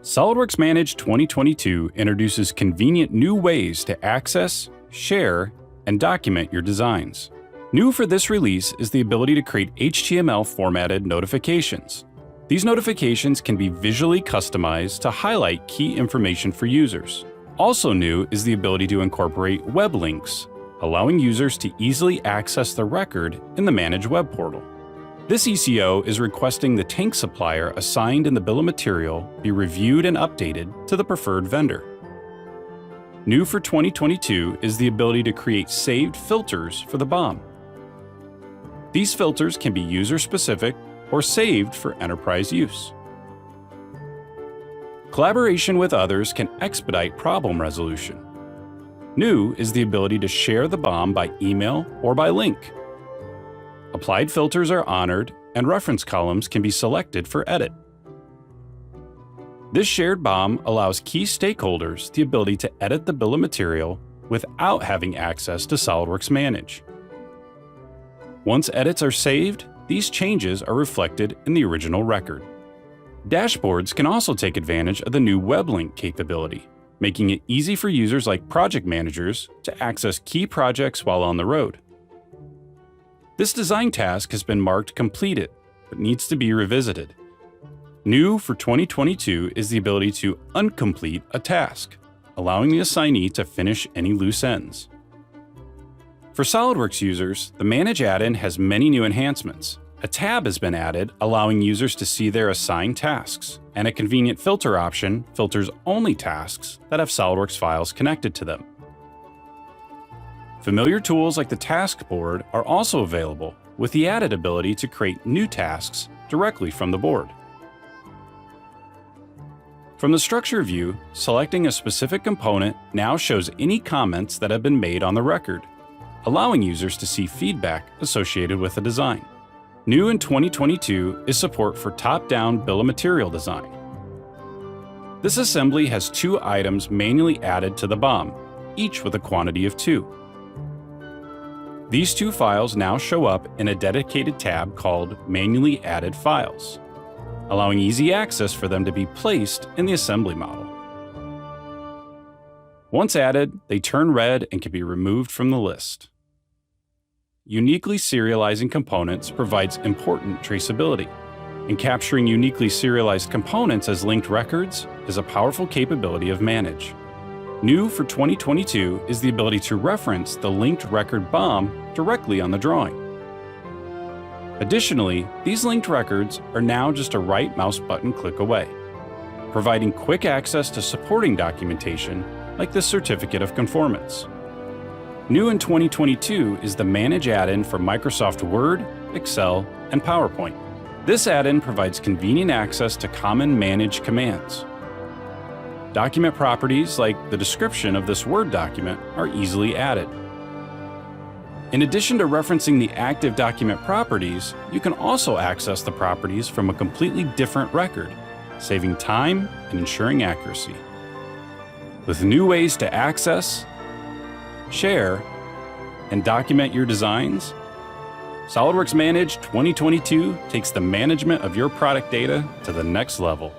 SOLIDWORKS Manage 2022 introduces convenient new ways to access, share, and document your designs. New for this release is the ability to create HTML-formatted notifications. These notifications can be visually customized to highlight key information for users. Also new is the ability to incorporate web links, allowing users to easily access the record in the Manage web portal. This ECO is requesting the tank supplier assigned in the bill of material be reviewed and updated to the preferred vendor. New for 2022 is the ability to create saved filters for the BOM. These filters can be user-specific or saved for enterprise use. Collaboration with others can expedite problem resolution. New is the ability to share the BOM by email or by link. Applied filters are honored, and reference columns can be selected for edit. This shared BOM allows key stakeholders the ability to edit the bill of material without having access to SOLIDWORKS Manage. Once edits are saved, these changes are reflected in the original record. Dashboards can also take advantage of the new web link capability, making it easy for users like project managers to access key projects while on the road. This design task has been marked completed, but needs to be revisited. New for 2022 is the ability to uncomplete a task, allowing the assignee to finish any loose ends. For SOLIDWORKS users, the Manage add-in has many new enhancements. A tab has been added, allowing users to see their assigned tasks, and a convenient filter option filters only tasks that have SOLIDWORKS files connected to them. Familiar tools like the task board are also available, with the added ability to create new tasks directly from the board. From the structure view, selecting a specific component now shows any comments that have been made on the record, allowing users to see feedback associated with the design. New in 2022 is support for top-down bill of material design. This assembly has 2 items manually added to the BOM, each with a quantity of 2. These 2 files now show up in a dedicated tab called Manually Added Files, allowing easy access for them to be placed in the assembly model. Once added, they turn red and can be removed from the list. Uniquely serializing components provides important traceability, and capturing uniquely serialized components as linked records is a powerful capability of Manage. New for 2022 is the ability to reference the linked record BOM directly on the drawing. Additionally, these linked records are now just a right mouse button click away, providing quick access to supporting documentation like the Certificate of Conformance. New in 2022 is the Manage add-in for Microsoft Word, Excel, and PowerPoint. This add-in provides convenient access to common Manage commands. Document properties like the description of this Word document are easily added. In addition to referencing the active document properties, you can also access the properties from a completely different record, saving time and ensuring accuracy. With new ways to access, share, and document your designs, SOLIDWORKS Manage 2022 takes the management of your product data to the next level.